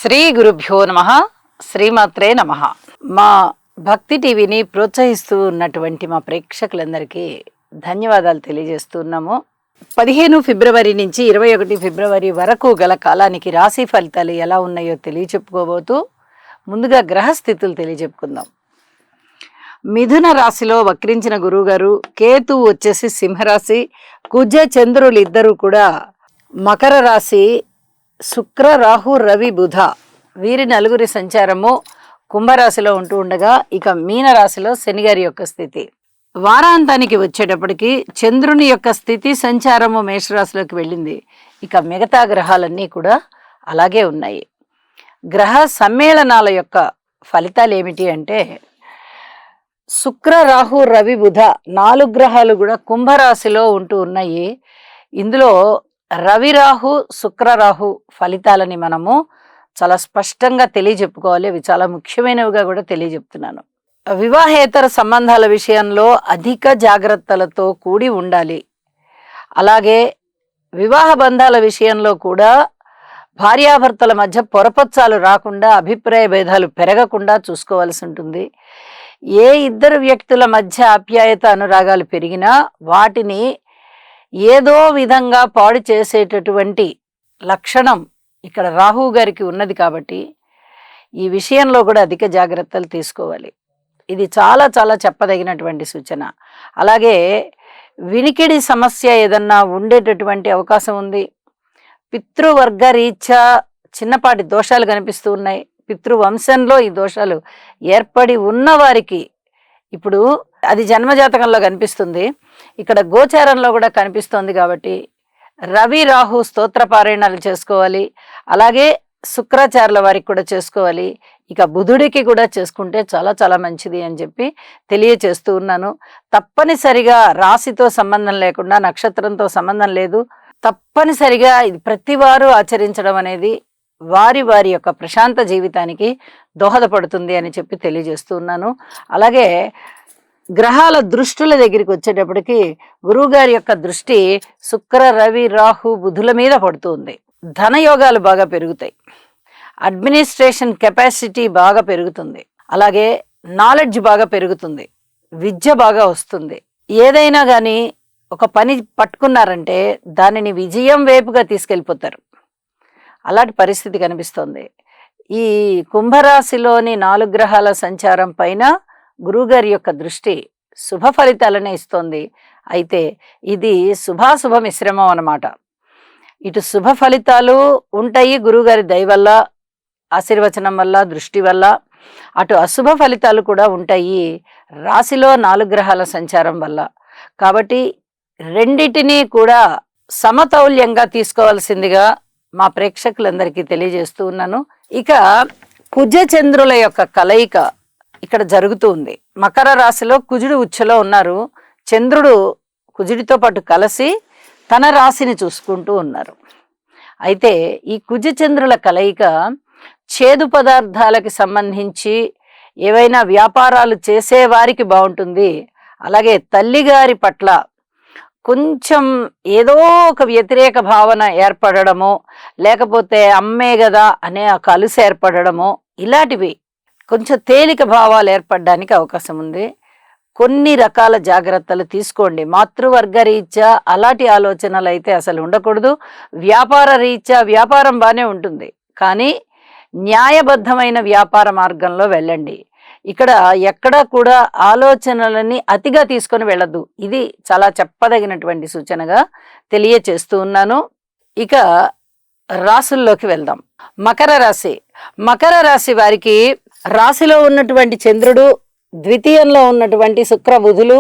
శ్రీ గురుభ్యో నమః. శ్రీమాత్రే నమః. మా భక్తి టీవీని ప్రోత్సహిస్తూ ఉన్నటువంటి మా ప్రేక్షకులందరికీ ధన్యవాదాలు తెలియజేస్తున్నాము. 15 ఫిబ్రవరి నుంచి 21 ఫిబ్రవరి వరకు గల కాలానికి రాశి ఫలితాలు ఎలా ఉన్నాయో తెలియచెప్పుకోబోతూ ముందుగా గ్రహస్థితులు తెలియచెప్పుకుందాం. మిథున రాశిలో వక్రించిన గురువుగారు, కేతు వచ్చేసి సింహరాశి, కుజ చంద్రులు ఇద్దరు కూడా మకర రాశి, శుక్ర రాహు రవి బుధ వీరి నలుగురి సంచారము కుంభరాశిలో ఉంటూ ఉండగా, ఇక మీన రాశిలో శనిగారి యొక్క స్థితి. వారాంతానికి వచ్చేటప్పటికి చంద్రుని యొక్క స్థితి సంచారము మేషరాశిలోకి వెళ్ళింది. ఇక మిగతా గ్రహాలన్నీ కూడా అలాగే ఉన్నాయి. గ్రహ సమ్మేళనాల యొక్క ఫలితాలు ఏమిటి అంటే, శుక్ర రాహు రవి బుధ 4 గ్రహాలు కూడా కుంభరాశిలో ఉంటూ ఉన్నాయి. ఇందులో రవి రాహు శుక్ర రాహు ఫలితాలని మనము చాలా స్పష్టంగా తెలియజెప్పుకోవాలి. అవి చాలా ముఖ్యమైనవిగా కూడా తెలియజెప్తున్నాను. వివాహేతర సంబంధాల విషయంలో అధిక జాగ్రత్తలతో కూడి ఉండాలి. అలాగే వివాహ బంధాల విషయంలో కూడా భార్యాభర్తల మధ్య పొరపచ్చాలు రాకుండా, అభిప్రాయ భేదాలు పెరగకుండా చూసుకోవాల్సి ఉంటుంది. ఏ ఇద్దరు వ్యక్తుల మధ్య ఆప్యాయత అనురాగాలు పెరిగినా వాటిని ఏదో విధంగా పాడు చేసేటటువంటి లక్షణం ఇక్కడ రాహు గారికి ఉన్నది. కాబట్టి ఈ విషయంలో కూడా అధిక జాగ్రత్తలు తీసుకోవాలి. ఇది చాలా చాలా చెప్పదగినటువంటి సూచన. అలాగే వినికిడి సమస్య ఏదన్నా ఉండేటటువంటి అవకాశం ఉంది. పితృవర్గ రీత్యా చిన్నపాటి దోషాలు కనిపిస్తూ ఉన్నాయి. పితృవంశంలో ఈ దోషాలు ఏర్పడి ఉన్నవారికి ఇప్పుడు అది జన్మజాతకంలో కనిపిస్తుంది, ఇక్కడ గోచారంలో కూడా కనిపిస్తోంది. కాబట్టి రవి రాహు స్తోత్ర పారాయణాలు చేసుకోవాలి. అలాగే శుక్రాచార్యుల వారికి కూడా చేసుకోవాలి. ఇక బుధుడికి కూడా చేసుకుంటే చాలా చాలా మంచిది అని చెప్పి తెలియచేస్తూ ఉన్నాను. తప్పనిసరిగా రాశితో సంబంధం లేకుండా, నక్షత్రంతో సంబంధం లేదు, తప్పనిసరిగా ఇది ప్రతివారు ఆచరించడం అనేది వారి వారి యొక్క ప్రశాంత జీవితానికి దోహదపడుతుంది అని చెప్పి తెలియజేస్తూ ఉన్నాను. అలాగే గ్రహాల దృష్టుల దగ్గరికి వచ్చేటప్పటికి గురువుగారి యొక్క దృష్టి శుక్ర రవి రాహు బుధుల మీద పడుతుంది. ధనయోగాలు బాగా పెరుగుతాయి. అడ్మినిస్ట్రేషన్ కెపాసిటీ బాగా పెరుగుతుంది. అలాగే నాలెడ్జ్ బాగా పెరుగుతుంది. విద్య బాగా వస్తుంది. ఏదైనా కానీ ఒక పని పట్టుకున్నారంటే దానిని విజయం వైపుగా తీసుకెళ్ళిపోతారు. అలాంటి పరిస్థితి కనిపిస్తోంది. ఈ కుంభరాశిలోని 4 గ్రహాల సంచారం పైన గురువుగారి యొక్క దృష్టి శుభ ఫలితాలనే ఇస్తోంది. అయితే ఇది శుభాశుభ మిశ్రమం అన్నమాట. ఇటు శుభ ఫలితాలు ఉంటాయి గురువుగారి దయ వల్ల, ఆశీర్వచనం వల్ల, దృష్టి వల్ల. అటు అశుభ ఫలితాలు కూడా ఉంటాయి రాశిలో 4 గ్రహాల సంచారం వల్ల. కాబట్టి రెండిటినీ కూడా సమతౌల్యంగా తీసుకోవాల్సిందిగా మా ప్రేక్షకులందరికీ తెలియజేస్తూ ఉన్నాను. ఇక కుజ చంద్రుల యొక్క కలయిక ఇక్కడ జరుగుతూ ఉంది. మకర రాశిలో కుజుడు ఉచ్చలో ఉన్నారు. చంద్రుడు కుజుడితో పాటు కలిసి తన రాశిని చూసుకుంటూ ఉన్నారు. అయితే ఈ కుజ చంద్రుల కలయిక చేదు పదార్థాలకి సంబంధించి ఏవైనా వ్యాపారాలు చేసేవారికి బాగుంటుంది. అలాగే తల్లిగారి పట్ల కొంచెం ఏదో ఒక వ్యతిరేక భావన ఏర్పడడమో, లేకపోతే అమ్మే కదా అనే ఒక అలుసు ఏర్పడడమో, ఇలాంటివి కొంచెం తేలిక భావాలు ఏర్పడడానికి అవకాశం ఉంది. కొన్ని రకాల జాగ్రత్తలు తీసుకోండి. మాతృవర్గ రీత్యా అలాంటి ఆలోచనలు అయితే అసలు ఉండకూడదు. వ్యాపార రీత్యా వ్యాపారం బాగానే ఉంటుంది, కానీ న్యాయబద్ధమైన వ్యాపార మార్గంలో వెళ్ళండి. ఇక్కడ ఎక్కడా కూడా ఆలోచనలని అతిగా తీసుకొని వెళ్ళద్దు. ఇది చాలా చెప్పదగినటువంటి సూచనగా తెలియచేస్తూ ఉన్నాను. ఇక రాశుల్లోకి వెళ్దాం. మకర రాశి. మకర రాశి వారికి రాశిలో ఉన్నటువంటి చంద్రుడు, ద్వితీయంలో ఉన్నటువంటి శుక్ర బుధులు,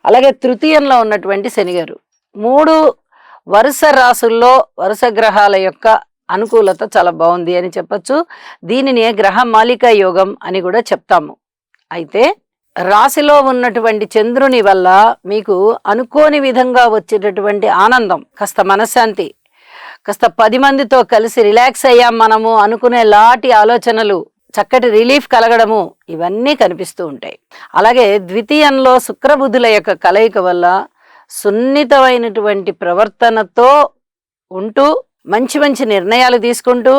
అలాగే తృతీయంలో ఉన్నటువంటి శనిగారు, 3 వరుస రాశుల్లో వరుస గ్రహాల యొక్క అనుకూలత చాలా బాగుంది అని చెప్పచ్చు. దీనిని గ్రహ మాలికా యోగం అని కూడా చెప్తాము. అయితే రాశిలో ఉన్నటువంటి చంద్రుని వల్ల మీకు అనుకోని విధంగా వచ్చేటటువంటి ఆనందం, కాస్త మనశ్శాంతి, కాస్త 10 మందితో కలిసి రిలాక్స్ అయ్యాం మనము అనుకునే లాంటి ఆలోచనలు, చక్కటి రిలీఫ్ కలగడము, ఇవన్నీ కనిపిస్తూ ఉంటాయి. అలాగే ద్వితీయంలో శుక్రబుధుల యొక్క కలయిక వల్ల సున్నితమైనటువంటి ప్రవర్తనతో ఉంటూ మంచి మంచి నిర్ణయాలు తీసుకుంటూ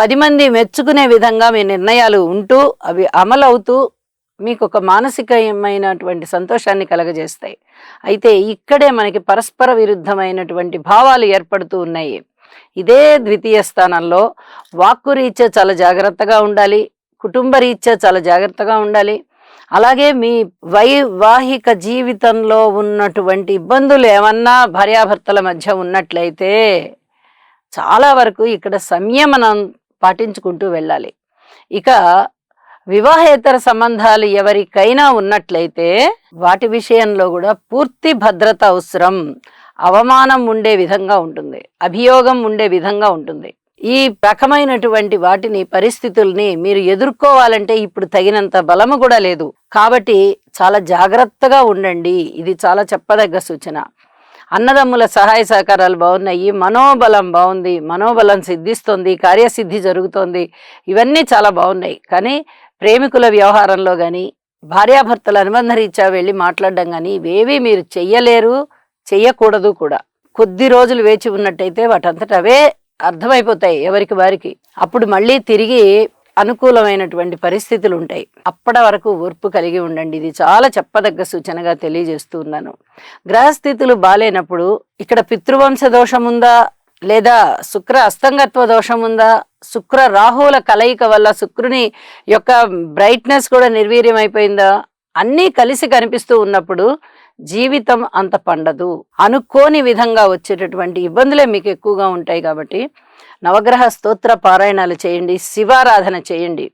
10 మంది మెచ్చుకునే విధంగా మీ నిర్ణయాలు ఉంటూ అవి అమలవుతూ మీకు ఒక మానసికమైనటువంటి సంతోషాన్ని కలగజేస్తాయి. అయితే ఇక్కడే మనకి పరస్పర విరుద్ధమైనటువంటి భావాలు ఏర్పడుతూ ఉన్నాయి. ఇదే ద్వితీయ స్థానంలో వాక్కు రీత్యా చాలా జాగ్రత్తగా ఉండాలి, కుటుంబ రీత్యా చాలా జాగ్రత్తగా ఉండాలి. అలాగే మీ వైవాహిక జీవితంలో ఉన్నటువంటి ఇబ్బందులు ఏమన్నా భార్యాభర్తల మధ్య ఉన్నట్లయితే చాలా వరకు ఇక్కడ సంయమనం పాటించుకుంటూ వెళ్ళాలి. ఇక వివాహేతర సంబంధాలు ఎవరికైనా ఉన్నట్లయితే వాటి విషయంలో కూడా పూర్తి భద్రత అవసరం. అవమానం ఉండే విధంగా ఉంటుంది, అభియోగం ఉండే విధంగా ఉంటుంది. ఈ రకమైనటువంటి వాటిని పరిస్థితుల్ని మీరు ఎదుర్కోవాలంటే ఇప్పుడు తగినంత బలము కూడా లేదు. కాబట్టి చాలా జాగ్రత్తగా ఉండండి. ఇది చాలా చెప్పదగ్గ సూచన. అన్నదమ్ముల సహాయ సహకారాలు బాగున్నాయి, మనోబలం బాగుంది, మనోబలం సిద్ధిస్తుంది, కార్యసిద్ధి జరుగుతోంది, ఇవన్నీ చాలా బాగున్నాయి. కానీ ప్రేమికుల వ్యవహారంలో కానీ భార్యాభర్తల అనుబంధ రీత్యా వెళ్ళి మాట్లాడడం కానీ ఇవేవి మీరు చెయ్యలేరు, చెయ్యకూడదు కూడా. కొద్ది రోజులు వేచి ఉన్నట్టయితే వాటంతట అవే అర్థమైపోతాయి ఎవరికి వారికి. అప్పుడు మళ్ళీ తిరిగి అనుకూలమైనటువంటి పరిస్థితులు ఉంటాయి. అప్పటి వరకు ఓర్పు కలిగి ఉండండి. ఇది చాలా చెప్పదగ్గ సూచనగా తెలియజేస్తున్నాను. గ్రహస్థితులు బాలేనప్పుడు ఇక్కడ పితృవంశ దోషం ఉందా, లేదా శుక్ర అస్తంగత్వ దోషం ఉందా, శుక్ర రాహువుల కలయిక వల్ల శుక్రుని యొక్క బ్రైట్నెస్ కూడా నిర్వీర్యం అయిపోయిందా, అన్నీ కలిసి కనిపిస్తూ ఉన్నప్పుడు జీవితం అంత పండదు. అనుకోని విధంగా వచ్చేటటువంటి ఇబ్బందులే మీకు ఎక్కువగా ఉంటాయి. కాబట్టి నవగ్రహ స్తోత్ర పారాయణాలు చేయండి, శివారాధన చేయండి,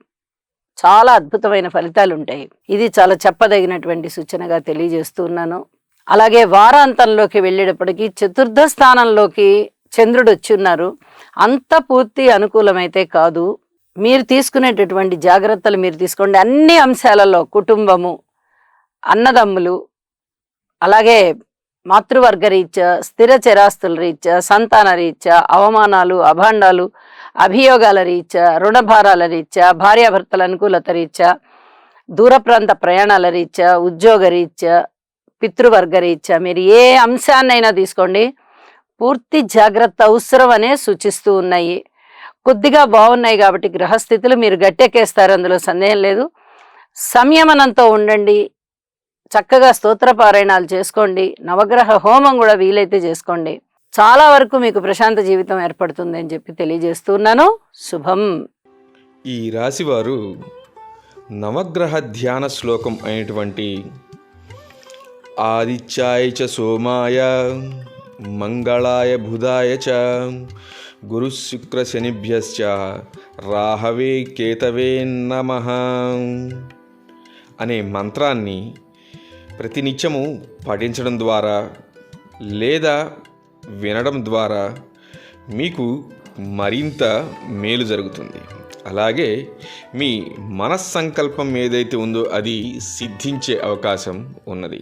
చాలా అద్భుతమైన ఫలితాలు ఉంటాయి. ఇది చాలా చెప్పదగినటువంటి సూచనగా తెలియజేస్తున్నాను. అలాగే వారాంతంలోకి వెళ్ళేటప్పటికి చతుర్థ స్థానంలోకి చంద్రుడు వచ్చి ఉన్నారు. అంత పూర్తి అనుకూలమైతే కాదు. మీరు తీసుకునేటటువంటి జాగ్రత్తలు మీరు తీసుకోండి. అన్ని అంశాలలో కుటుంబము, అన్నదమ్ములు, అలాగే మాతృవర్గ రీత్యా, స్థిర చరాస్తుల రీత్యా, సంతాన రీత్యా, అవమానాలు, అభాండాలు, అభియోగాల రీత్యా, రుణభారాల రీత్యా, భార్యాభర్తల అనుకూలత రీత్యా, దూర ప్రాంత ప్రయాణాల రీత్యా, ఉద్యోగ రీత్యా, పితృవర్గ రీత్యా, మీరు ఏ అంశాన్నైనా తీసుకోండి, పూర్తి జాగ్రత్త అవసరం అనే సూచిస్తూ ఉన్నాయి. కొద్దిగా బాగున్నాయి కాబట్టి గ్రహస్థితులు మీరు గట్టెక్కేస్తారు, అందులో సందేహం లేదు. సంయమనంతో ఉండండి, చక్కగా స్తోత్ర పారాయణాలు చేసుకోండి, నవగ్రహ హోమం కూడా వీలైతే చేసుకోండి. చాలా వరకు మీకు ప్రశాంత జీవితం ఏర్పడుతుంది అని చెప్పి తెలియజేస్తున్నాను. శుభం. ఈ రాశివారు నవగ్రహ ధ్యాన శ్లోకం అయినటువంటి ఆదిత్యాయ చ సోమాయ మంగళాయ బుధాయ చ గురు శుక్ర శనిభ్యశ్చ రాహవే కేతవే నమః అనే మంత్రాన్ని ప్రతినిత్యము పఠించడం ద్వారా లేదా వినడం ద్వారా మీకు మరింత మేలు జరుగుతుంది. అలాగే మీ మనస్సంకల్పం ఏదైతే ఉందో అది సిద్ధించే అవకాశం ఉన్నది.